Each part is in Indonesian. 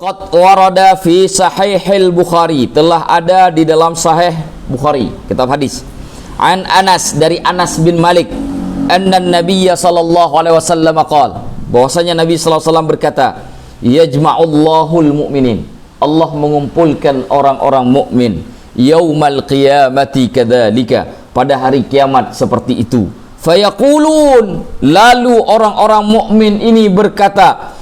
Qad warada fi sahihil Bukhari, telah ada di dalam sahih Bukhari, kitab hadis. An Anas, dari Anas bin Malik, anna Nabiyya sallallahu alaihi wasallam qala, bahwasanya Nabi sallallahu alaihi wasallam berkata, yajma'ullahul mu'minin, Allah mengumpulkan orang-orang mukmin, yaumal qiyamati kadzalika, pada hari kiamat seperti itu. Fayaqulun, lalu orang-orang mukmin ini berkata,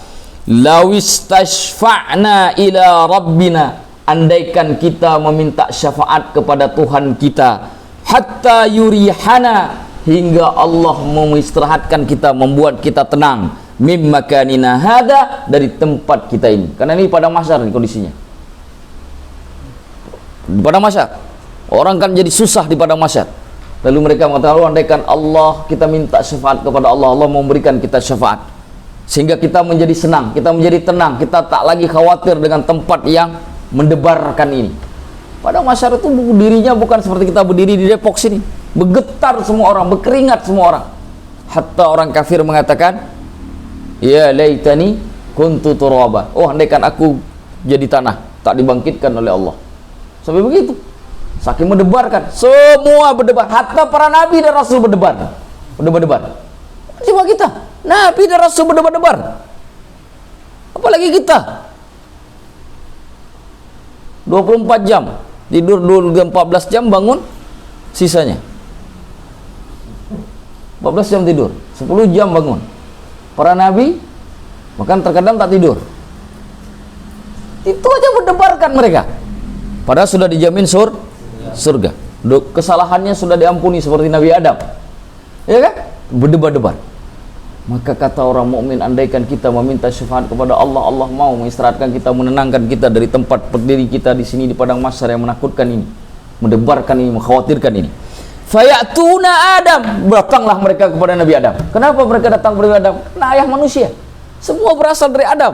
lawistashfa'na ila rabbina, andaikan kita meminta syafaat kepada Tuhan kita, hatta yurihana, hingga Allah mengistirahatkan kita, membuat kita tenang, mim makanina hada, dari tempat kita ini. Karena ini pada masyar kondisinya. Di padang masyar, orang kan jadi susah di padang masyar. Lalu mereka mengatakan, andaikan Allah, kita minta syafaat kepada Allah, Allah memberikan kita syafaat, sehingga kita menjadi senang, kita menjadi tenang, kita tak lagi khawatir dengan tempat yang mendebarkan ini. Padang masyar itu berdirinya bukan seperti kita berdiri di Depok sini, bergetar semua orang, berkeringat semua orang. Hatta orang kafir mengatakan, ya laitani kuntu turaba, oh andaikan aku jadi tanah, tak dibangkitkan oleh Allah. Sampai begitu, saking mendebarkan, semua berdebar, hatta para nabi dan rasul berdebar. Coba kita, nabi dan rasul berdebar, apalagi kita. 24 jam tidur, 14 jam bangun, sisanya 14 jam tidur, 10 jam bangun. Para nabi bahkan terkadang tak tidur. Itu aja berdebarkan mereka, padahal sudah dijamin surga. Kesalahannya sudah diampuni seperti Nabi Adam, ya kan? Berdebar-debar. Maka kata orang mukmin, andaikan kita meminta syafaat kepada Allah, Allah mau mengistirahatkan kita, menenangkan kita dari tempat berdiri kita di sini di padang mahsyar yang menakutkan ini, mendebarkan ini, mengkhawatirkan ini. Fayatuna Adam, datanglah mereka kepada Nabi Adam. Kenapa mereka datang kepada Nabi Adam? Karena ayah manusia, semua berasal dari Adam.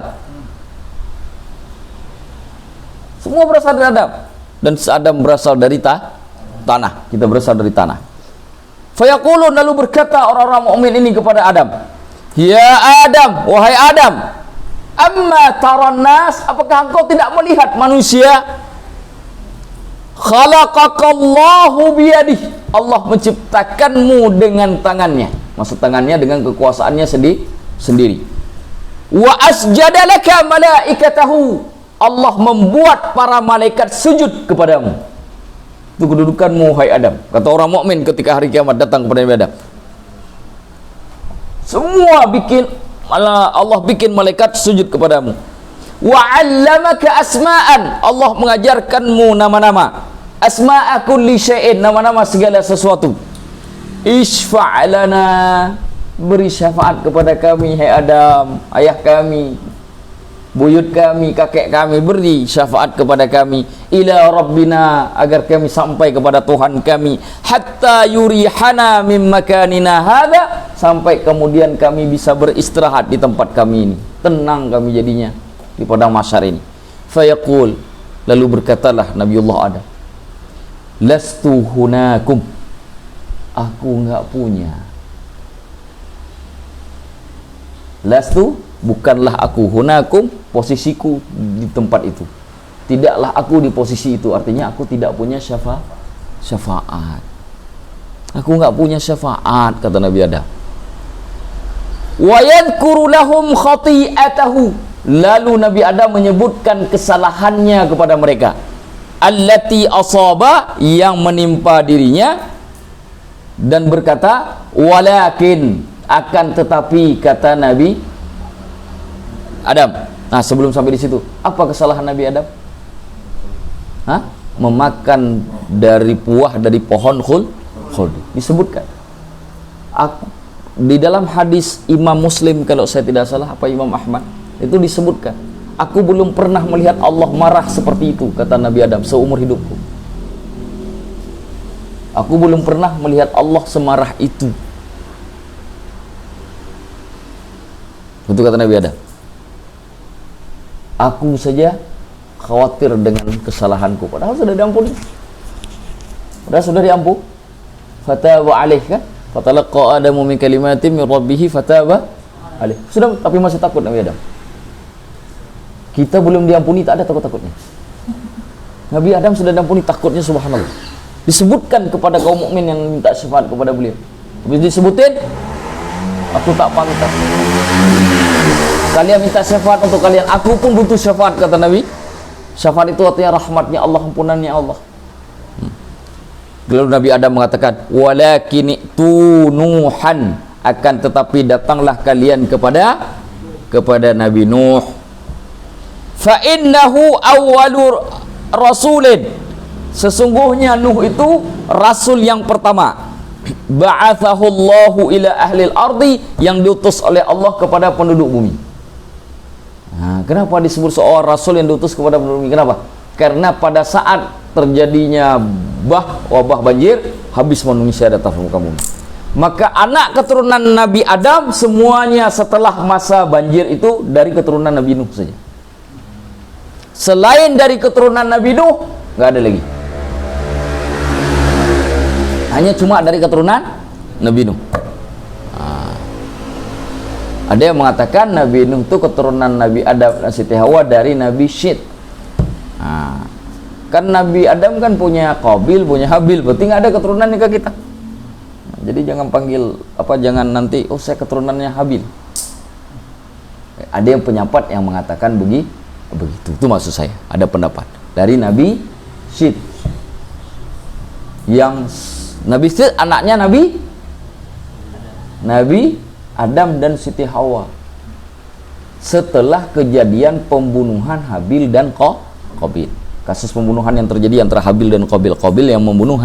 Semua berasal dari Adam, dan Adam berasal dari tanah. Kita berasal dari tanah. Fayaqulun, lalu berkata orang-orang mukmin ini kepada Adam, ya Adam, wahai Adam, amma taran nas, apakah engkau tidak melihat manusia? Khalaqakallahu biyadih, Allah menciptakanmu dengan tangannya, maksud tangannya dengan kekuasaannya sendiri. Wa asjadalaka malaikatahu, Allah membuat para malaikat sujud kepadamu. Itu kedudukanmu, hai Adam, kata orang mukmin ketika hari kiamat datang kepada Nabi Adam. Semua Allah bikin malaikat sujud kepadamu. Wa 'allamaka asma'an, Allah mengajarkanmu nama-nama. Asma'a kulli syai'in, nama-nama segala sesuatu. Isfa' lana, beri syafaat kepada kami, hai Adam, ayah kami, buyut kami, kakek kami, beri syafaat kepada kami, ila rabbina, agar kami sampai kepada Tuhan kami, hatta yurihana mim makanina hadha, sampai kemudian kami bisa beristirahat di tempat kami ini, tenang kami jadinya di padang mahsyar ini. Fayaqul, lalu berkatalah Nabiullah Adam, lastu hunakum, aku enggak punya. Lastu, bukanlah aku, hunakum, posisiku di tempat itu, tidaklah aku di posisi itu, artinya aku tidak punya syafaat. Aku enggak punya syafaat, kata Nabi Adam. Wa yadhkuru lahum khati'atahu, lalu Nabi Adam menyebutkan kesalahannya kepada mereka, allati asaba, yang menimpa dirinya, dan berkata, walakin, akan tetapi, kata Nabi Adam. Nah, sebelum sampai di situ, apa kesalahan Nabi Adam? Memakan dari buah dari pohon khuld. Disebutkan. Di dalam hadis Imam Muslim, kalau saya tidak salah, apa Imam Ahmad, itu disebutkan, aku belum pernah melihat Allah marah seperti itu, kata Nabi Adam, seumur hidupku. Aku belum pernah melihat Allah semarah itu. Itu kata Nabi Adam. Aku saja khawatir dengan kesalahanku, padahal sudah diampuni, padahal sudah diampuni. Fataba alaih, kan? Fatalaqa Adamu min kalimatin min rabbih fataba alaih. Sudah, tapi masih takut Nabi Adam. Kita belum diampuni, tak ada takut-takutnya. Nabi Adam sudah diampuni, takutnya subhanallah. Disebutkan kepada kaum mukmin yang minta syafaat kepada beliau. Habis disebutin, aku tak pantas. Kalian minta syafaat untuk kalian, aku pun butuh syafaat, kata Nabi. Syafaat itu artinya rahmatnya Allah, ampunannya Allah. Lalu Nabi Adam mengatakan, walakin itu Nuhan, akan tetapi datanglah kalian kepada Nabi Nuh. Fa innahu awwalur rasulin, sesungguhnya Nuh itu rasul yang pertama. Ba'athahu Allahu ila ahlil ardi, yang diutus oleh Allah kepada penduduk bumi. Nah, kenapa disebut seorang rasul yang diutus kepada penduduk bumi? Kenapa? Karena pada saat terjadinya wabah banjir, habis manusia datang ke muka bumi. Maka anak keturunan Nabi Adam semuanya setelah masa banjir itu dari keturunan Nabi Nuh saja. Selain dari keturunan Nabi Nuh, nggak ada lagi. Hanya cuma dari keturunan Nabi Nuh. Ada yang mengatakan Nabi Nuh itu keturunan Nabi Adam dan Siti Hawa dari Nabi Syed. Kan Nabi Adam kan punya Qabil, punya Habil, berarti nggak ada keturunan ke kita. Jadi jangan panggil jangan nanti saya keturunannya Habil. Ada yang penyapat yang mengatakan begitu. Itu maksud saya. Ada pendapat dari Nabi Syed. Yang Nabi Syed anaknya Nabi Adam dan Siti Hawa. Setelah kejadian pembunuhan Habil dan Qabil. Kasus pembunuhan yang terjadi antara Habil dan Qabil. Qabil yang membunuh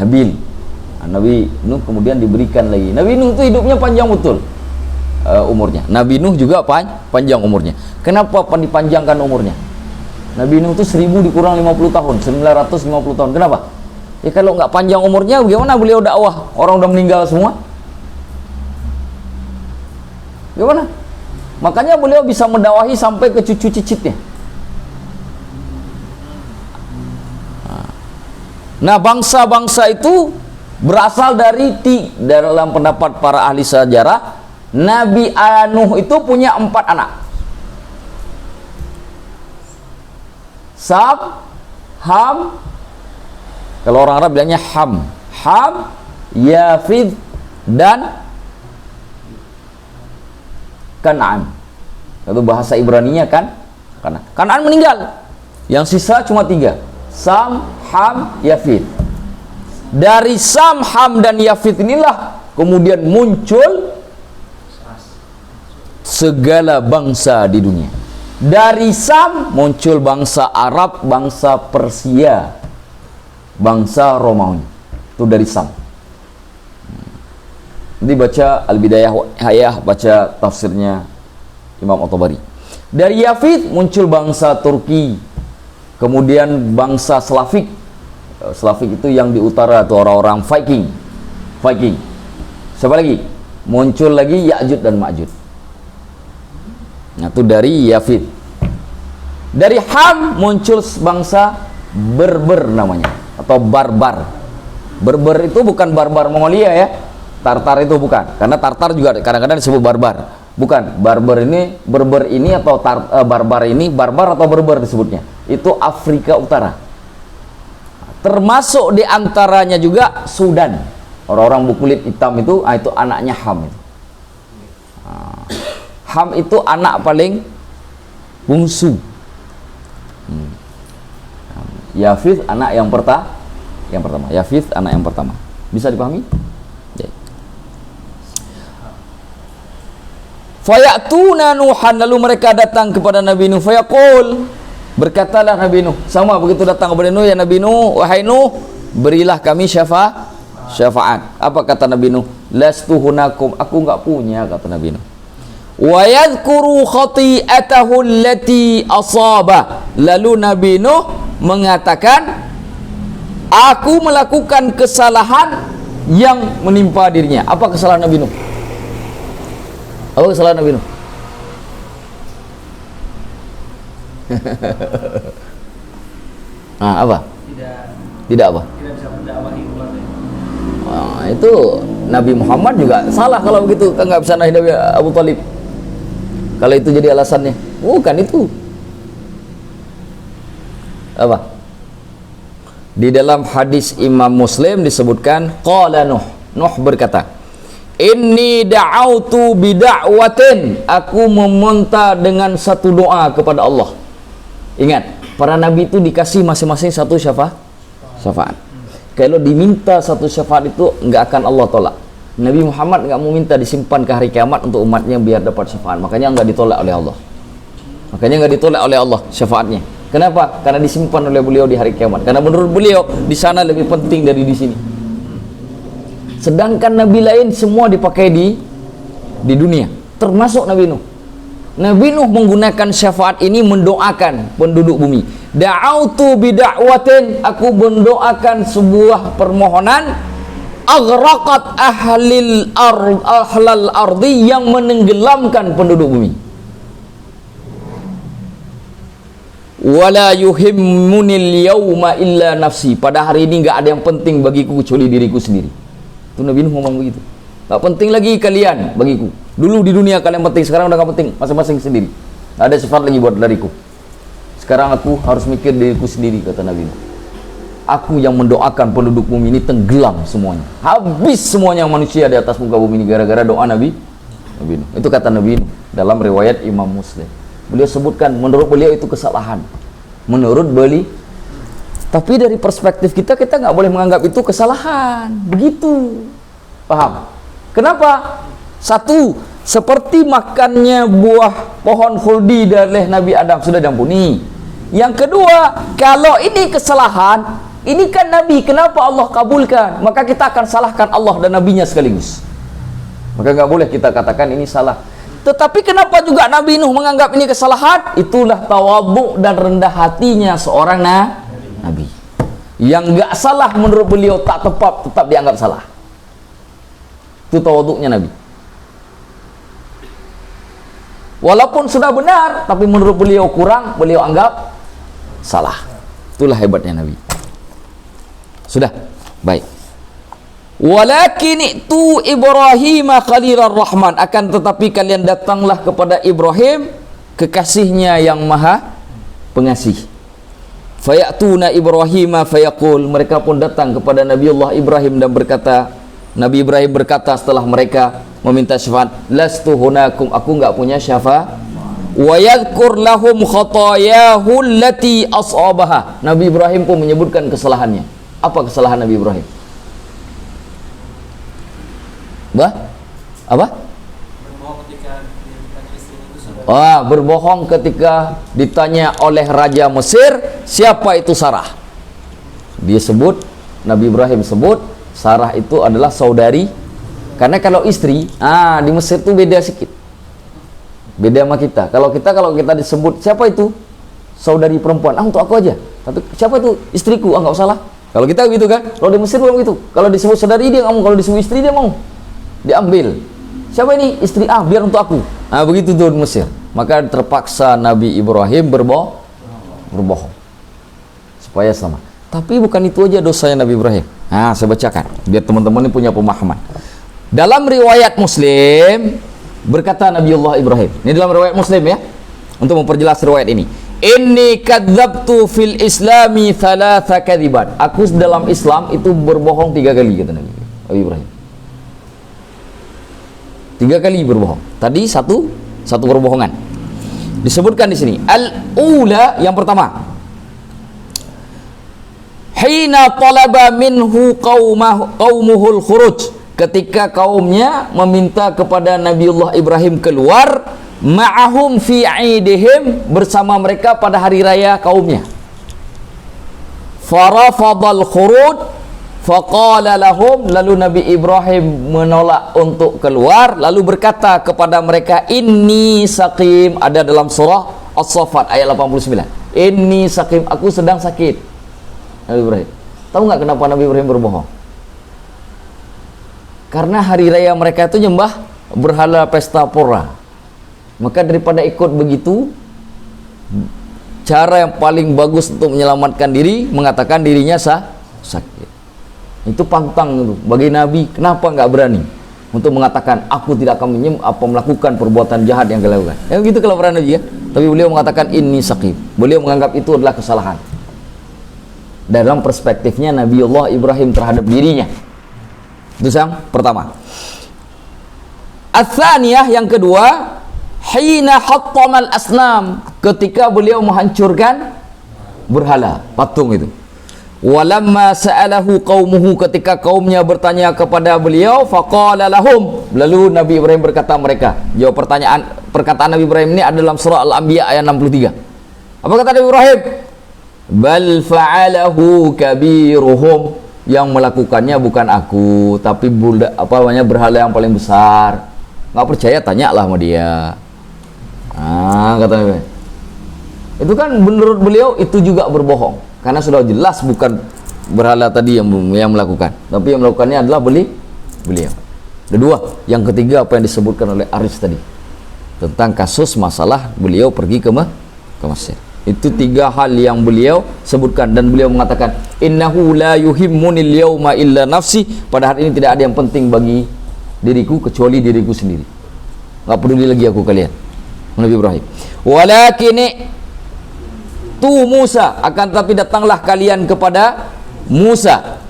Habil. Nabi Nuh kemudian diberikan lagi. Nabi Nuh itu hidupnya panjang betul umurnya. Nabi Nuh juga panjang umurnya. Kenapa dipanjangkan umurnya? Nabi Nuh itu 1000 dikurang 50 tahun, 950 tahun. Kenapa? Ya kalau nggak panjang umurnya, bagaimana beliau dakwah? Orang udah meninggal semua. Gimana? Makanya beliau bisa mendakwahi sampai ke cucu cicitnya. Nah, bangsa-bangsa itu berasal dari dalam pendapat para ahli sejarah, Nabi Nuh itu punya 4 anak. Sam, Ham, kalau orang Arab bilangnya Ham, Yafid dan Kan'an. Itu bahasa Ibraninya kan? Kan'an meninggal. Yang sisa cuma 3. Sam, Ham, Yafid. Dari Sam, Ham, dan Yafid inilah kemudian muncul segala bangsa di dunia. Dari Sam muncul bangsa Arab, bangsa Persia, bangsa Romawi. Itu dari Sam. Nanti baca Al-Bidayah, baca tafsirnya Imam At-Tabari. Dari Yafid muncul bangsa Turki, kemudian bangsa Slavik. Slavik itu yang di utara, itu orang-orang Viking. Siapa lagi? Muncul lagi Ya'jud dan Ma'jud. Nah, itu dari Yafid. Dari Ham muncul bangsa Berber namanya, atau Barbar. Berber itu bukan barbar Mongolia ya. Tartar itu bukan. Karena Tartar juga kadang-kadang disebut barbar. Bukan. Berber ini atau barbar ini, barbar atau Berber disebutnya. Itu Afrika Utara. Termasuk diantaranya juga Sudan. Orang-orang berkulit hitam itu anaknya Ham. Ham itu anak paling bungsu. Yafid anak yang pertama. Yafid anak yang pertama. Bisa dipahami? Ya. Fayatuna Nuhan, lalu mereka datang kepada Nabi Nuh. Fayaqul, berkatalah Nabi Nuh, sama begitu datang kepada Nuh, ya Nabi Nuh, wahai Nuh, berilah kami syafaat. Apa kata Nabi Nuh? Lastu hunakum, aku enggak punya, kata Nabi Nuh. Wa yadhkuru khati'atahu allati asaba. Lalu Nabi Nuh mengatakan, aku melakukan kesalahan yang menimpa dirinya. Apa kesalahan Nabi Nuh? Apa kesalahan Nabi Nuh? Apa? Tidak apa? Tidak bisa mendakwahi keluarga. Itu Nabi Muhammad juga salah kalau begitu, kan nggak bisa Nabi Abu Thalib. Kalau itu jadi alasannya, bukan itu. Apa? Di dalam hadis Imam Muslim disebutkan qala Nuh berkata, inni da'autu bida'watin, aku meminta dengan satu doa kepada Allah. Ingat, para nabi itu dikasih masing-masing satu syafaat. Kalau diminta satu syafaat itu enggak akan Allah tolak. Nabi Muhammad enggak mau minta disimpan ke hari kiamat untuk umatnya biar dapat syafaat. Makanya enggak ditolak oleh Allah. Syafaatnya. Kenapa? Karena disimpan oleh beliau di hari kiamat. Karena menurut beliau di sana lebih penting dari di sini. Sedangkan nabi lain semua dipakai di dunia, termasuk Nabi Nuh. Nabi Nuh menggunakan syafaat ini mendoakan penduduk bumi. Da'autu bida'watin, aku mendoakan sebuah permohonan aghraqat ahlal ardi, yang menenggelamkan penduduk bumi. Wala yuhimmunil yawma illa nafsi, pada hari ini enggak ada yang penting bagiku kecuali diriku sendiri. Itu Nabi Nuh ngomong begitu. Tak penting lagi kalian bagiku. Dulu di dunia kalian penting, sekarang udah gak penting, masing-masing sendiri. Tak ada sifat lagi buat dariku. Sekarang aku harus mikir diriku sendiri, kata Nabi Nuh. Aku yang mendoakan penduduk bumi ini tenggelam semuanya. Habis semuanya manusia di atas muka bumi ini gara-gara doa Nabi Nuh. Itu kata Nabi Nuh dalam riwayat Imam Muslim. Beliau sebutkan menurut beliau itu kesalahan. Menurut beliau. Tapi dari perspektif kita nggak boleh menganggap itu kesalahan. Begitu. Paham? Kenapa? Satu, seperti makannya buah pohon khuldi dari Nabi Adam sudah diampuni. Yang kedua, kalau ini kesalahan, ini kan Nabi, kenapa Allah kabulkan? Maka kita akan salahkan Allah dan Nabinya sekaligus. Maka nggak boleh kita katakan ini salah. Tetapi kenapa juga Nabi Nuh menganggap ini kesalahan? Itulah tawadhu dan rendah hatinya seorang Nabi. Yang nggak salah menurut beliau tak tepat, tetap dianggap salah. Itu tawadhunya Nabi. Walaupun sudah benar, tapi menurut beliau kurang, beliau anggap salah. Itulah hebatnya Nabi. Sudah? Baik. Walakin itu Ibrahim Khalilur Rahman, akan tetapi kalian datanglah kepada Ibrahim, kekasihnya yang maha pengasih. Fayatuna Ibrahim fayaqul, mereka pun datang kepada Nabiullah Ibrahim dan berkata, Nabi Ibrahim berkata setelah mereka meminta syafaat, lastu hunakum, aku enggak punya syafaat. Wa yadhkur lahum khatayahu allati asabaha, Nabi Ibrahim pun menyebutkan kesalahannya. Apa kesalahan Nabi Ibrahim? Apa? Berbohong ketika ditanya oleh Raja Mesir siapa itu Sarah. Dia sebut, Nabi Ibrahim sebut Sarah itu adalah saudari. Karena kalau istri, di Mesir itu beda sedikit. Beda sama kita. Kalau kita disebut siapa itu? Saudari perempuan. Untuk aku aja. Tapi siapa itu? Istriku. Enggak usah lah. Kalau kita gitu kan. Kalau di Mesir bukan gitu. Kalau disebut saudari dia enggak mau, kalau disebut istri dia mau. Diambil. Siapa ini? Istri biar untuk aku. Begitu tuh di Mesir. Maka terpaksa Nabi Ibrahim berbohong supaya sama. Tapi bukan itu aja dosanya Nabi Ibrahim. Saya bacakan biar teman-teman ini punya pemahaman. Dalam riwayat Muslim berkata Nabiullah Ibrahim. Ini dalam riwayat Muslim ya. Untuk memperjelas riwayat ini. Inni kadzabtu fil islami thalatha kadziban. Aku dalam Islam itu berbohong 3 kali, kata Nabi Ibrahim. 3 kali berbohong. Tadi satu perbohongan. Disebutkan di sini. Al-ula, yang pertama. Hina talaba minhu qaumuhul khuruj. Ketika kaumnya meminta kepada Nabiullah Ibrahim keluar, ma'ahum fi 'idihim, bersama mereka pada hari raya kaumnya. Farafadal khuruj faqala lahum, lalu Nabi Ibrahim menolak untuk keluar, lalu berkata kepada mereka, inni saqim. Ada dalam surah As-Saffat ayat 89. Inni saqim, aku sedang sakit. Nabi Ibrahim. Tahu nggak kenapa Nabi Ibrahim berbohong? Karena hari raya mereka itu nyembah berhala pesta pora. Maka daripada ikut begitu, cara yang paling bagus untuk menyelamatkan diri, mengatakan dirinya sakit. Itu pantang itu bagi Nabi. Kenapa nggak berani untuk mengatakan aku tidak akan melakukan perbuatan jahat yang kalian lakukan? Ya gitu kalau para Nabi ya. Tapi beliau mengatakan ini sakit. Beliau menganggap itu adalah kesalahan. dalam perspektifnya Nabiullah Ibrahim terhadap dirinya. Itu yang pertama. Ats-tsaniyah, yang kedua, hina hattamal asnam, ketika beliau menghancurkan berhala, patung itu. Walamma sa'alahu qaumuhu, ketika kaumnya bertanya kepada beliau, faqala lahum, lalu Nabi Ibrahim berkata mereka. Jawab perkataan Nabi Ibrahim ini ada dalam surah Al-Anbiya ayat 63. Apa kata Nabi Ibrahim? Bal fa'alahu kabiruhum, yang melakukannya bukan aku, tapi berhala yang paling besar. Nggak percaya, tanyalah sama dia. Kata Nabi. Itu kan menurut beliau itu juga berbohong, karena sudah jelas bukan berhala tadi yang melakukan, tapi yang melakukannya adalah beliau. Kedua, yang ketiga apa yang disebutkan oleh Aris tadi tentang kasus masalah beliau pergi ke Mesir. Itu tiga hal yang beliau sebutkan, dan beliau mengatakan innahu la yuhimmunil yauma illa nafsi, pada hari ini tidak ada yang penting bagi diriku kecuali diriku sendiri, nggak peduli lagi aku kalian. Nabi Ibrahim, walakin tu Musa, akan tetapi datanglah kalian kepada Musa,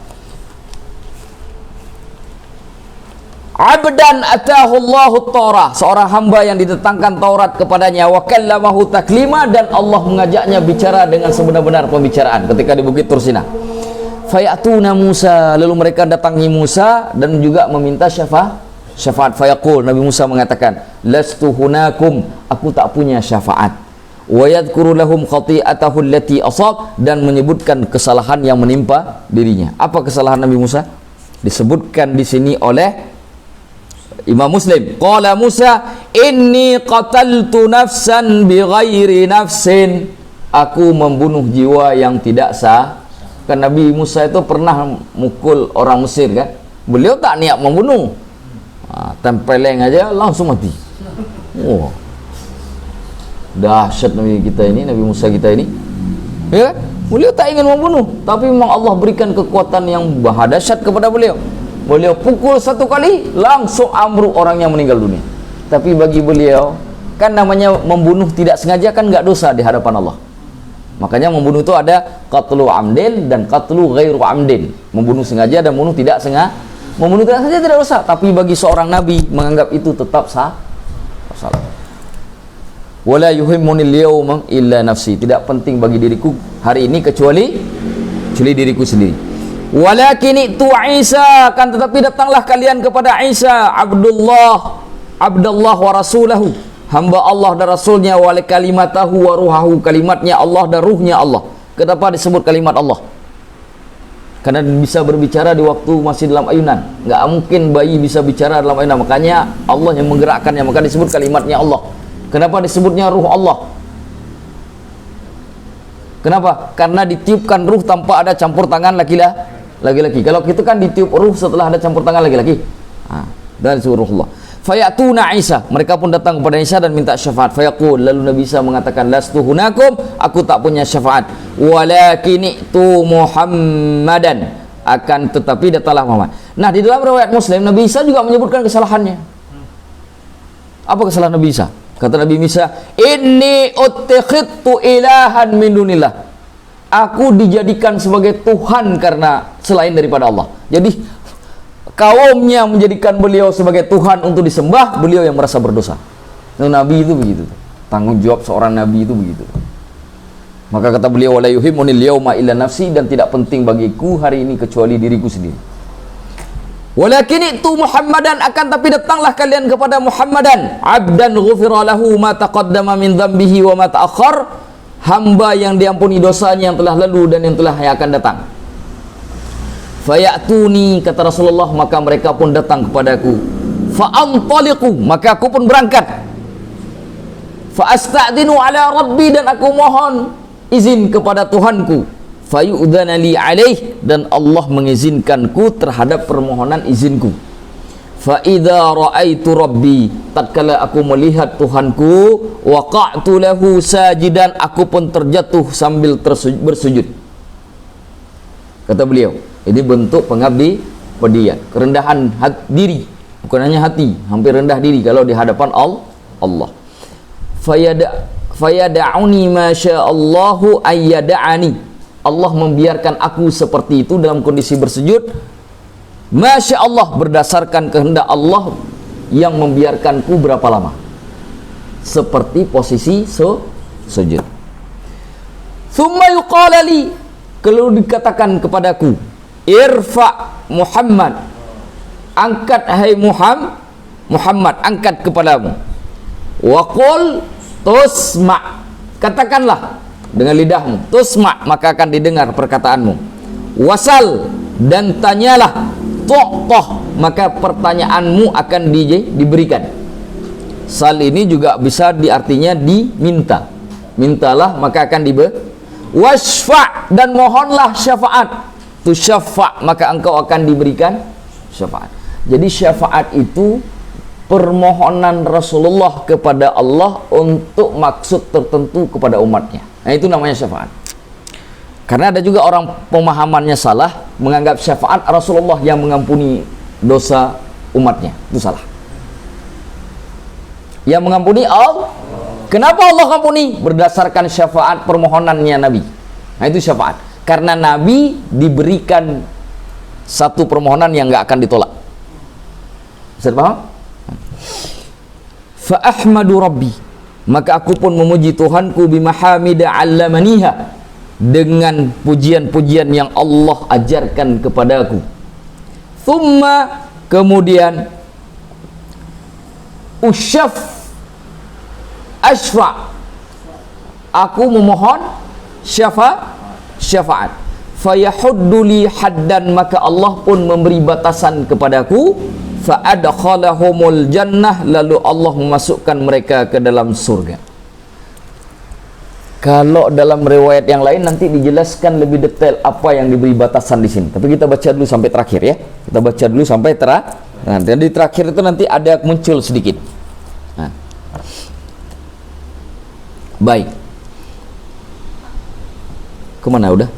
abdan atahu Allahu Taurah, seorang hamba yang didatangkan Taurat kepadanya, wa kallamahu taklima, dan Allah mengajaknya bicara dengan sebenar-benar pembicaraan ketika di Bukit Tursina. Fayatuna Musa, lalu mereka datangi Musa dan juga meminta syafaat. Fayaqul, Nabi Musa mengatakan, lastu hunakum, aku tak punya syafaat. Wa yadhkuru lahum khati'atahu allati asab, dan menyebutkan kesalahan yang menimpa dirinya. Apa kesalahan Nabi Musa? Disebutkan di sini oleh Imam Muslim. Qala Musa, inni qataltu nafsan bighairi nafsin, aku membunuh jiwa yang tidak sah. Kan Nabi Musa itu pernah mukul orang Mesir kan? Beliau tak niat membunuh, tempeleng aja langsung mati. Dahsyat Nabi kita ini, Nabi Musa kita ini, ya, beliau tak ingin membunuh, tapi memang Allah berikan kekuatan yang dahsyat kepada beliau. Beliau pukul satu kali, langsung ambruk orang yang meninggal dunia. Tapi bagi beliau, kan namanya membunuh tidak sengaja, kan nggak dosa di hadapan Allah. Makanya membunuh itu ada qatlu amdin dan qatlu ghairu amdin, membunuh sengaja dan membunuh tidak sengaja. Membunuh tidak sengaja tidak dosa, tapi bagi seorang nabi menganggap itu tetap salah. Wala yuhimmunil yawma illa nafsi, tidak penting bagi diriku hari ini kecuali diriku sendiri. Walakin itu Isa, kan tetapi datanglah kalian kepada Isa, Abdullah wa rasulahu, hamba Allah dan rasulnya, wa kalimatahu wa ruhahu, kalimatnya Allah dan ruhnya Allah. Kenapa disebut kalimat Allah? Karena bisa berbicara di waktu masih dalam ayunan. Nggak mungkin bayi bisa bicara dalam ayunan, makanya Allah yang menggerakkannya, maka disebut kalimatnya Allah. Kenapa disebutnya ruh Allah? Kenapa? Karena ditiupkan ruh tanpa ada campur tangan laki-laki. Kalau itu kan ditiup ruh setelah ada campur tangan laki-laki. Dan disebut ruh Allah. Fayatuna Isa, mereka pun datang kepada Isa dan minta syafaat. Fayaqul, lalu Nabi Isa mengatakan, lastu hunakum, aku tak punya syafaat. Walakin itu Muhammadan, akan tetapi datanglah Muhammad. Nah, di dalam riwayat Muslim, Nabi Isa juga menyebutkan kesalahannya. Apa kesalahan Nabi Isa? Kata Nabi Isa, inni uttikhidtu ilahan min dunillah, aku dijadikan sebagai Tuhan karena selain daripada Allah. Jadi kaumnya menjadikan beliau sebagai Tuhan untuk disembah, beliau yang merasa berdosa. Nah, Nabi itu begitu, tanggung jawab seorang Nabi itu begitu. Maka kata beliau, wala yuhimmunil yauma illa nafsi, dan tidak penting bagiku hari ini kecuali diriku sendiri. Walakin itu Muhammadan, akan tapi datanglah kalian kepada Muhammadan, abdan ghufira lahu ma taqaddama min dhanbihi wa ma ta'akhkhar, hamba yang diampuni dosanya yang telah lalu dan yang akan datang. Fayatuni, kata Rasulullah, maka mereka pun datang kepadaku. Fa'antaliqu, maka aku pun berangkat. Fa'asta'dinu ala rabbi, dan aku mohon izin kepada Tuhanku. Fayu'dhana li alaih, dan Allah mengizinkanku terhadap permohonan izinku. Fa'idha ra'aitu rabbi, tatkala aku melihat Tuhanku, waqa'tu lahu sajidan, aku pun terjatuh sambil bersujud. Kata beliau, ini bentuk pengabdian, kerendahan diri, bukan hanya hati, hampir rendah diri kalau di hadapan Allah. Fayada'uni ma sya'allahu ayyada'ani, Allah membiarkan aku seperti itu dalam kondisi bersujud, Masya Allah, berdasarkan kehendak Allah yang membiarkanku berapa lama, seperti posisi sujud. Thumma yuqala li, kalau dikatakan kepadaku, irfa Muhammad, angkat hai Muhammad, angkat kepadamu. Wa qul tusma, katakanlah dengan lidahmu, tusma, maka akan didengar perkataanmu. Wasal, dan tanyalah, tu'tah, maka pertanyaanmu akan diberikan. Sal ini juga bisa diartinya diminta, mintalah maka akan diberi. Wasfa', dan mohonlah syafaat, tusyafa', maka engkau akan diberikan syafaat. Jadi syafaat itu permohonan Rasulullah kepada Allah untuk maksud tertentu kepada umatnya. Nah, itu namanya syafaat. Karena ada juga orang pemahamannya salah, menganggap syafaat Rasulullah yang mengampuni dosa umatnya. Itu salah. Yang mengampuni Allah. Kenapa Allah ampuni? Berdasarkan syafaat permohonannya Nabi. Nah, itu syafaat. Karena Nabi diberikan satu permohonan yang nggak akan ditolak. Bisa dipaham? Fa ahmadu rabbi, maka aku pun memuji Tuhanku, bimahamida 'allamaniha, dengan pujian-pujian yang Allah ajarkan kepadaku. Thumma, kemudian, ashfa', aku memohon syafaat. Fayahuddu li haddan, maka Allah pun memberi batasan kepadaku. Fa'adkhalahumul jannah, lalu Allah memasukkan mereka ke dalam surga. Kalau dalam riwayat yang lain nanti dijelaskan lebih detail apa yang diberi batasan di sini. Tapi kita baca dulu sampai terakhir ya. Kita baca dulu sampai nah, dan di terakhir itu nanti ada muncul sedikit. Nah. Baik. Kemana udah?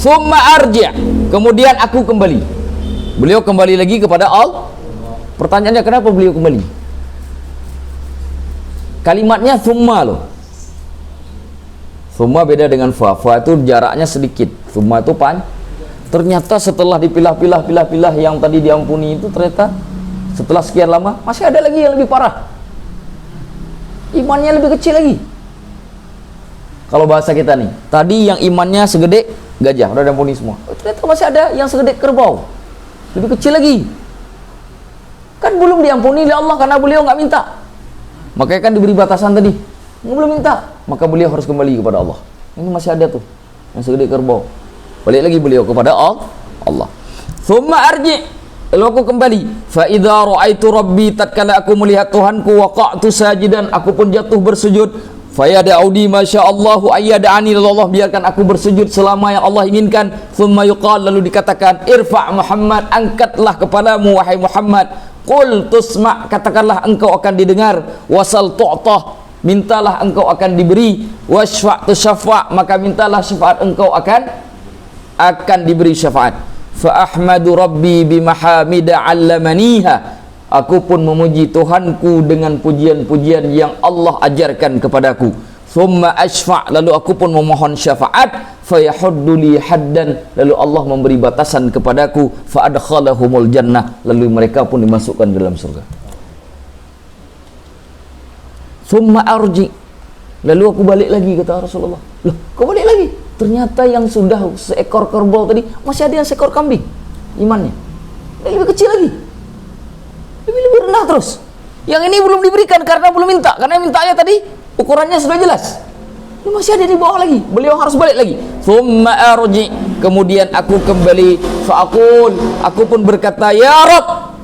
Summa arji', kemudian aku kembali. Beliau kembali lagi kepada Allah. Pertanyaannya, kenapa beliau kembali? Kalimatnya summa loh. Summa beda dengan fa. Fa itu jaraknya sedikit. Summa itu ternyata setelah dipilah-pilah yang tadi diampuni itu, ternyata setelah sekian lama masih ada lagi yang lebih parah. Imannya lebih kecil lagi. Kalau bahasa kita nih, tadi yang imannya segede gajah, udah diampuni semua. Ternyata masih ada yang segede kerbau, lebih kecil lagi. Kan belum diampuni oleh Allah karena beliau nggak minta. Makanya kan diberi batasan tadi, belum minta, maka beliau harus kembali kepada Allah. Ini masih ada tuh yang segede kerbau. Balik lagi beliau kepada Allah. Thumma arji', lalu aku kembali. Fa idza ra'aitu rabbi, tatkala aku melihat Tuhanku, waqa'tu sajidan, aku pun jatuh bersujud. Fayada'udi masyaallahu ayyada'ani, lalu Allah biarkan aku bersujud selama yang Allah inginkan. Thumma yuqal, lalu dikatakan, irfa' Muhammad, angkatlah kepalamu wahai Muhammad. Qul tusma', katakanlah engkau akan didengar. Wasal tu'tah, mintalah engkau akan diberi. Washfa' tusyafa', maka mintalah syafaat engkau akan diberi syafaat. Fa ahmadu rabbi bimahamida 'allamaniha, aku pun memuji Tuhanku dengan pujian-pujian yang Allah ajarkan kepadaku. Thumma ashfa', lalu aku pun memohon syafaat. Fayahuddu li haddan, lalu Allah memberi batasan kepadaku. Fa adkhalahumul jannah, lalu mereka pun dimasukkan dalam surga. Thumma arji', lalu aku balik lagi, kata Rasulullah. Loh, kok balik lagi? Ternyata yang sudah seekor kerbau tadi masih ada yang seekor kambing imannya. Lebih kecil lagi, lebih rendah terus. Yang ini belum diberikan karena belum minta, karena mintanya tadi ukurannya sudah jelas. Ini masih ada di bawah lagi, beliau harus balik lagi. Thumma arji', kemudian aku kembali. Fa'aqul, aku pun berkata, ya Rabb,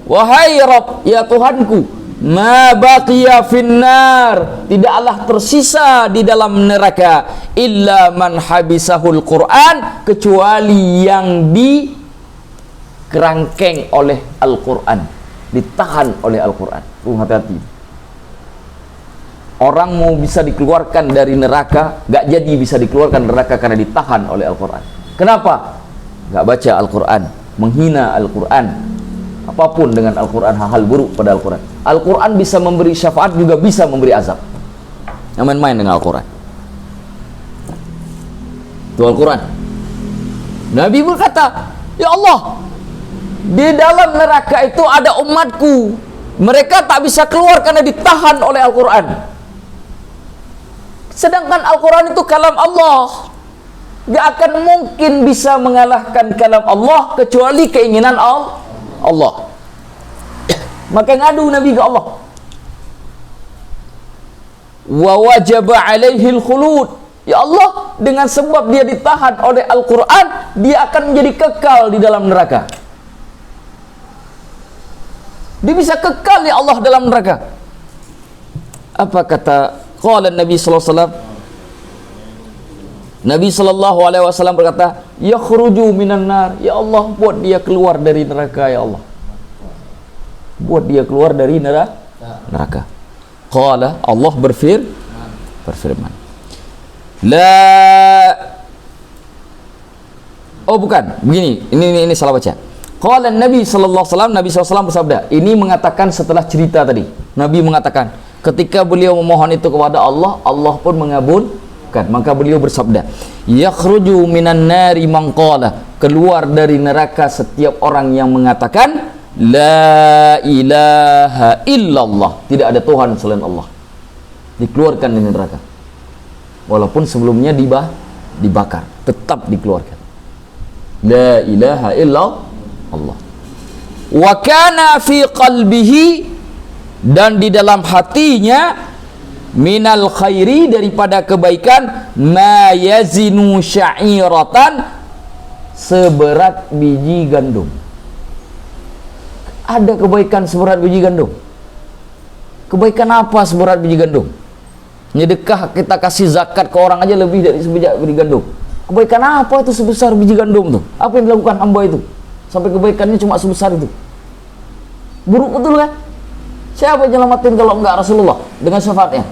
wahai Rabb, ya Tuhanku, ma baqiya finnar, tidaklah tersisa di dalam neraka illa man habisahul Quran, kecuali yang dikerangkeng oleh Al-Quran, ditahan oleh Al-Quran. Hati-hati. Orang mau bisa dikeluarkan dari neraka, gak jadi bisa dikeluarkan dari neraka karena ditahan oleh Al-Quran. Kenapa? Gak baca Al-Quran, menghina Al-Quran, apapun dengan Al-Quran, hal-hal buruk pada Al-Quran. Al-Quran bisa memberi syafaat, juga bisa memberi azab. Yang main-main dengan Al-Quran. Itu Al-Quran. Nabi berkata, ya Allah, di dalam neraka itu ada umatku, mereka tak bisa keluar karena ditahan oleh Al-Quran. Sedangkan Al-Quran itu kalam Allah, gak akan mungkin bisa mengalahkan kalam Allah kecuali keinginan Allah. Maka ngadu Nabi ke Allah. Wa wajaba alaihi al-khulud. Ya Allah, dengan sebab dia ditahan oleh Al-Quran, dia akan menjadi kekal di dalam neraka. Dia bisa kekal ya Allah dalam neraka. Apa kata qala Nabi sallallahu alaihi wasallam? Nabi sallallahu alaihi wasallam berkata, yakhruju minan nar. Ya Allah, buat dia keluar dari neraka ya Allah. Buat dia keluar dari neraka. Qala, Allah berfirman. Begini, ini salah baca. Qala Nabi sallallahu alaihi wasallam, Nabi SAW bersabda. Ini mengatakan setelah cerita tadi. Nabi mengatakan, ketika beliau memohon itu kepada Allah, Allah pun mengabulkan. Maka beliau bersabda, yakhruju minan nari man qala. Keluar dari neraka setiap orang yang mengatakan la ilaha illallah. Tidak ada Tuhan selain Allah. Dikeluarkan dari neraka. Walaupun sebelumnya dibakar, tetap dikeluarkan. La ilaha illallah. Wa kana fi qalbihi, dan di dalam hatinya, minal khairi, daripada kebaikan, ma yazinu sya'iratan, seberat biji gandum. Ada kebaikan seberat biji gandum. Kebaikan apa seberat biji gandum? Nyedekah, kita kasih zakat ke orang aja lebih dari sebiji biji gandum. Kebaikan apa itu sebesar biji gandum tuh? Apa yang dilakukan hamba itu sampai kebaikannya cuma sebesar itu? Buruk betul kan? Siapa yang nyelamatin kalau enggak Rasulullah dengan syafaatnya?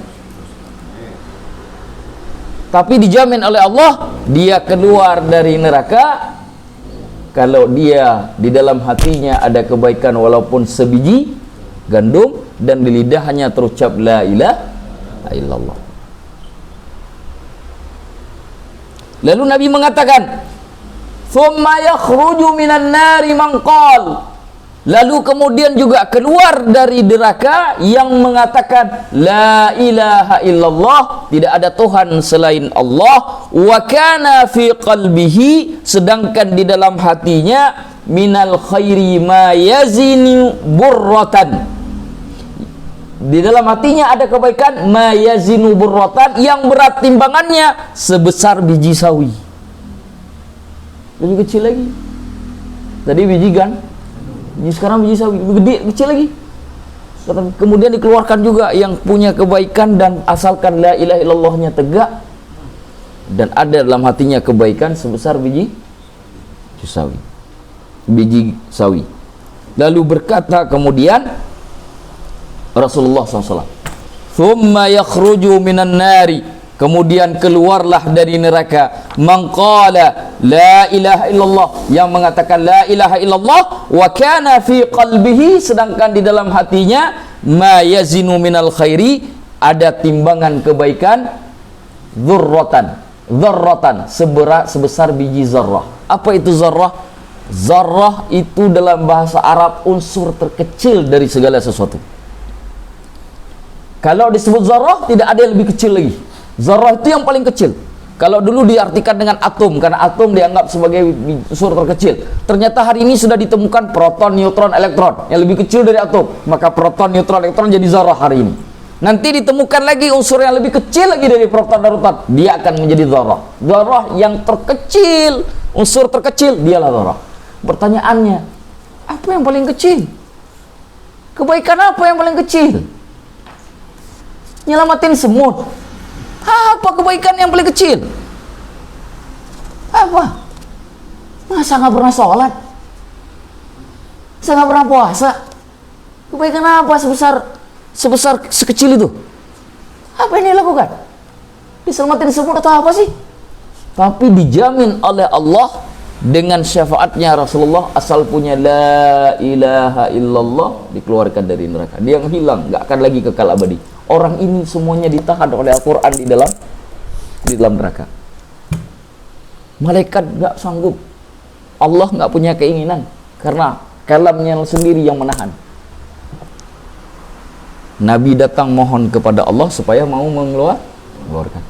Tapi dijamin oleh Allah, dia keluar dari neraka kalau dia di dalam hatinya ada kebaikan walaupun sebiji gandum, dan di lidahnya terucap la ilaha illallah. Lalu Nabi mengatakan, "Tsumma yakhruju minan nari man qala." Lalu kemudian juga keluar dari neraka yang mengatakan la ilaha illallah, tidak ada Tuhan selain Allah, wa kana fi qalbihi, sedangkan di dalam hatinya, minal khairi ma yazinu burratan, di dalam hatinya ada kebaikan, ma yazinu burratan, yang berat timbangannya sebesar biji sawi. Lebih kecil lagi. Tadi biji kan, sekarang biji sawi lebih gede, kecil lagi. Kemudian dikeluarkan juga yang punya kebaikan dan asalkan la ilaha illallahnya tegak dan ada dalam hatinya kebaikan sebesar biji sawi. Biji sawi. Lalu berkata kemudian Rasulullah SAW, "Thumma yakhruju minan nari." Kemudian keluarlah dari neraka man qala la ilaha illallah, yang mengatakan la ilaha illallah, wa kana fi qalbihi, sedangkan di dalam hatinya ma yazinu minal khairi, ada timbangan kebaikan, dzarratan, sebesar biji zarrah. Apa itu zarrah? Zarrah itu dalam bahasa Arab unsur terkecil dari segala sesuatu. Kalau disebut zarrah, tidak ada yang lebih kecil lagi. Zarrah itu yang paling kecil. Kalau dulu diartikan dengan atom, karena atom dianggap sebagai unsur terkecil. Ternyata hari ini sudah ditemukan proton, neutron, elektron yang lebih kecil dari atom. Maka proton, neutron, elektron jadi zarrah hari ini. Nanti ditemukan lagi unsur yang lebih kecil lagi dari proton dan neutron, dia akan menjadi zarrah. Zarrah yang terkecil, unsur terkecil, dialah zarrah. Pertanyaannya, apa yang paling kecil? Kebaikan apa yang paling kecil? Nyelamatin semut. Apa kebaikan yang paling kecil? Apa? Masa nggak pernah sholat? Masa nggak pernah puasa? Kebaikan apa sebesar sekecil itu? Apa yang dilakukan? Diselamatin semut atau apa sih? Tapi dijamin oleh Allah dengan syafaatnya Rasulullah, asal punya la ilaha illallah, dikeluarkan dari neraka. Dia yang hilang, nggak akan lagi kekal abadi. Orang ini semuanya ditahan oleh Al-Quran di dalam neraka. Malaikat nggak sanggup, Allah nggak punya keinginan, karena kalamnya sendiri yang menahan. Nabi datang mohon kepada Allah supaya mau mengeluarkan.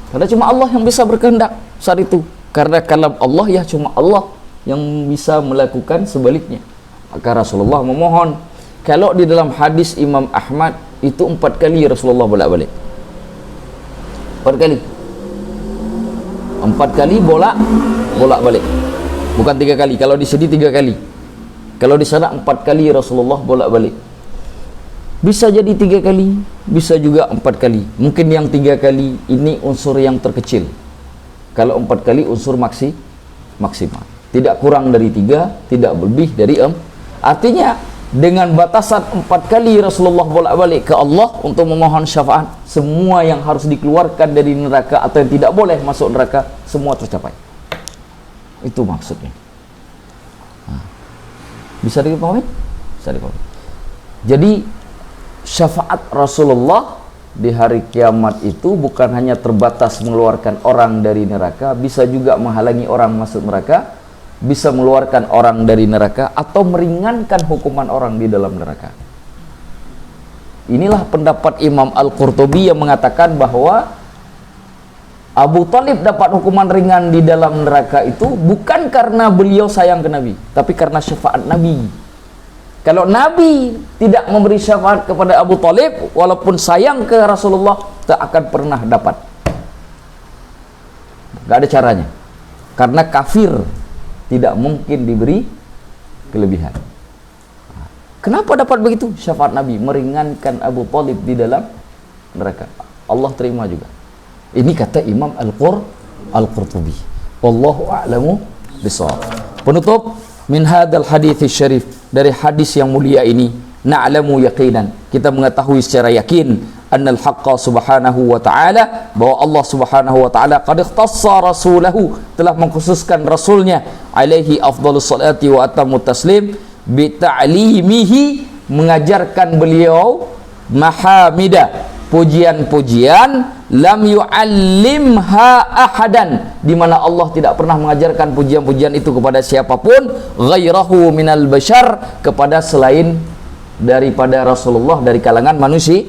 Karena cuma Allah yang bisa berkehendak saat itu. Karena kalam Allah ya cuma Allah yang bisa melakukan sebaliknya. Maka Rasulullah memohon. Kalau di dalam hadis Imam Ahmad itu 4 kali Rasulullah bolak-balik. 4 kali. 4 kali bolak-balik. Bukan 3 kali. Kalau di sini 3 kali. Kalau di sana 4 kali Rasulullah bolak-balik. Bisa jadi 3 kali, bisa juga 4 kali. Mungkin yang 3 kali ini unsur yang terkecil. Kalau 4 kali unsur maksimal. Tidak kurang dari 3, tidak lebih dari 4. Artinya dengan batasan 4 kali Rasulullah bolak-balik ke Allah untuk memohon syafaat, semua yang harus dikeluarkan dari neraka atau yang tidak boleh masuk neraka semua tercapai. Itu maksudnya. Bisa dipahami? Bisa dipahami. Jadi syafaat Rasulullah di hari kiamat itu bukan hanya terbatas mengeluarkan orang dari neraka, bisa juga menghalangi orang masuk neraka, bisa mengeluarkan orang dari neraka atau meringankan hukuman orang di dalam neraka. Inilah pendapat Imam Al-Qurtubi yang mengatakan bahwa Abu Thalib dapat hukuman ringan di dalam neraka itu bukan karena beliau sayang ke Nabi, tapi karena syafaat Nabi. Kalau Nabi tidak memberi syafaat kepada Abu Thalib, walaupun sayang ke Rasulullah, tak akan pernah dapat. Gak ada caranya. Karena kafir tidak mungkin diberi kelebihan. Kenapa dapat begitu? Syafaat Nabi meringankan Abu Thalib di dalam neraka. Allah terima juga. Ini kata Imam Al-Qurtubi. Wallahu a'lamu bishawab. Penutup min hadzal hadits syarif, dari hadis yang mulia ini, na'lamu yaqinan, kita mengetahui secara yakin, annal haqqa subhanahu wa ta'ala, bahwa Allah subhanahu wa ta'ala qad ikhtassa rasulahu, telah mengkhususkan rasulnya, alaihi afdhalus salati wa atamut taslim, bi ta'limihi, mengajarkan beliau mahamida, pujian-pujian, lam yu'allimha ahadan, di mana Allah tidak pernah mengajarkan pujian-pujian itu kepada siapapun, ghairahu minal bashar, kepada selain daripada Rasulullah dari kalangan manusia,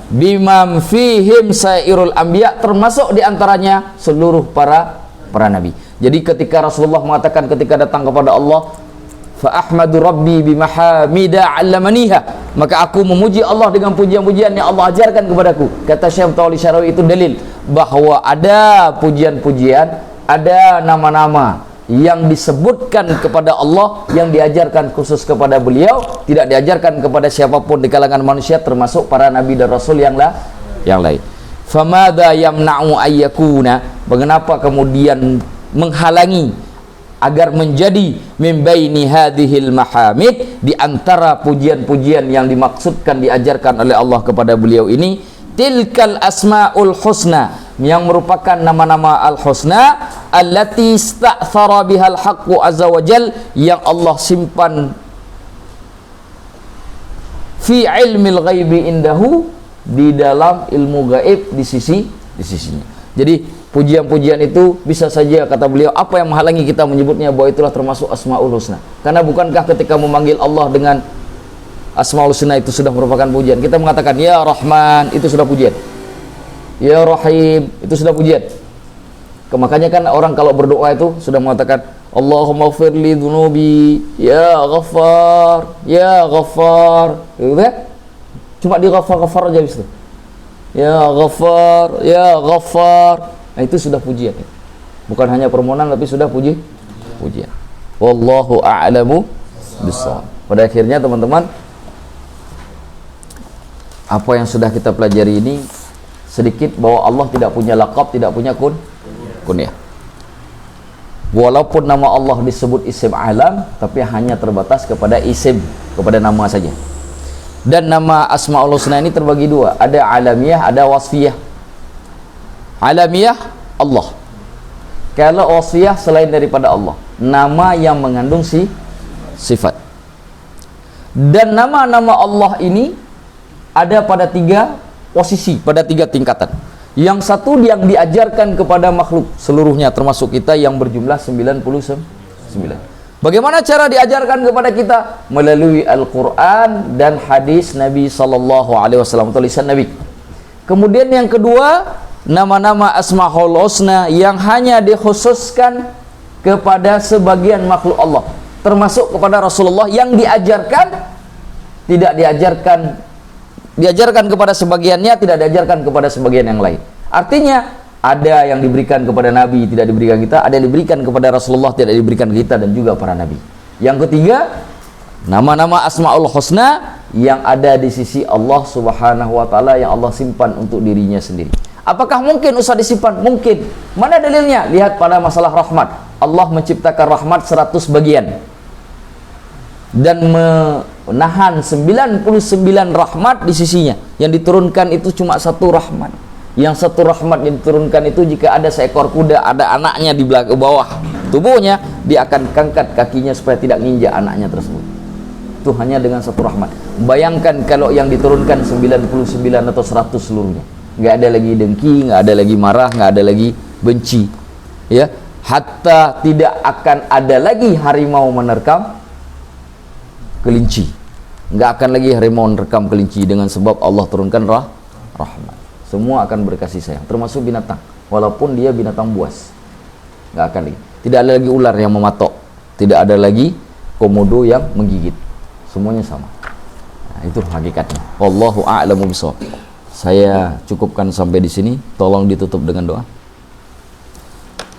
bimam fihim sairul anbiya, termasuk diantaranya seluruh para nabi. Jadi ketika Rasulullah mengatakan ketika datang kepada Allah, fa ahmadu rabbi bimahamida 'allamaniha, maka aku memuji Allah dengan pujian-pujian yang Allah ajarkan kepadaku. Kata Syekh Tawli Syarawi, itu dalil bahwa ada pujian-pujian, ada nama-nama yang disebutkan kepada Allah yang diajarkan khusus kepada beliau, tidak diajarkan kepada siapapun di kalangan manusia, termasuk para nabi dan rasul yang lain. Famadha yamna'u ayyakuna, mengapa kemudian menghalangi agar menjadi min baini hadhil mahamid, di antara pujian-pujian yang dimaksudkan diajarkan oleh Allah kepada beliau ini, tilkal asmaul husna, yang merupakan nama-nama al-husna, allati ista'thara bihal haqqu azza wajal, yang Allah simpan fi ilmil ghaibi indahu, di dalam ilmu gaib di sisinya. Jadi pujian-pujian itu bisa saja, kata beliau, apa yang menghalangi kita menyebutnya bahwa itulah termasuk asmaul husna? Karena bukankah ketika memanggil Allah dengan asmaul husna itu sudah merupakan pujian? Kita mengatakan ya Rahman, itu sudah pujian. Ya Rahim, itu sudah pujian. Makanya kan orang kalau berdoa itu sudah mengatakan Allahumma firli dhunubi, ya Ghaffar, ya Ghaffar, gitu ya? Cuma di Ghaffar aja habis itu. Ya Ghaffar, ya Ghaffar. Nah, itu sudah pujian. Bukan hanya permohonan, tapi sudah pujian. Wallahu a'lamu bishawab. Pada akhirnya teman-teman, apa yang sudah kita pelajari ini sedikit bahwa Allah tidak punya laqab, tidak punya kunyah. Walaupun nama Allah disebut isim alam, tapi hanya terbatas kepada isim, kepada nama saja. Dan nama Asmaul Husna ini terbagi dua, ada alamiah, ada wasfiyah. Alamiah Allah. Kalau wasfiyah selain daripada Allah, nama yang mengandung sifat. Dan nama-nama Allah ini ada pada 3 posisi, pada 3 tingkatan. Yang satu yang diajarkan kepada makhluk seluruhnya, termasuk kita yang berjumlah 99. Bagaimana cara diajarkan kepada kita? Melalui Al-Quran dan hadis Nabi SAW, tulisan Nabi. Kemudian yang kedua, nama-nama Asmaul Husna yang hanya dikhususkan kepada sebagian makhluk Allah, termasuk kepada Rasulullah, yang tidak diajarkan kepada sebagiannya, tidak diajarkan kepada sebagian yang lain. Artinya ada yang diberikan kepada Nabi, tidak diberikan kita, ada yang diberikan kepada Rasulullah, tidak diberikan kita, dan juga para Nabi. Yang ketiga, nama-nama Asmaul Husna yang ada di sisi Allah Subhanahu wa Ta'ala, yang Allah simpan untuk dirinya sendiri. Apakah mungkin usah disimpan? Mungkin. Mana dalilnya? Lihat pada masalah rahmat. Allah menciptakan rahmat 100 bagian dan menahan 99 rahmat di sisinya. Yang diturunkan itu cuma satu rahmat. Yang satu rahmat yang diturunkan itu, jika ada seekor kuda, ada anaknya di belakang bawah tubuhnya, dia akan angkat kakinya supaya tidak nginjak anaknya tersebut. Itu hanya dengan satu rahmat. Bayangkan kalau yang diturunkan 99 atau 100 seluruhnya. Nggak ada lagi dengki, nggak ada lagi marah, nggak ada lagi benci, ya. Hatta tidak akan ada lagi harimau menerkam kelinci. Nggak akan lagi harimau menerkam kelinci, dengan sebab Allah turunkan rahmat. Semua akan berkasih sayang, termasuk binatang, walaupun dia binatang buas. Nggak akan lagi. Tidak ada lagi ular yang mematok, tidak ada lagi komodo yang menggigit. Semuanya sama. Nah, itu hakikatnya. Wallahu a'lamu bishawab. Saya cukupkan sampai di sini. Tolong ditutup dengan doa.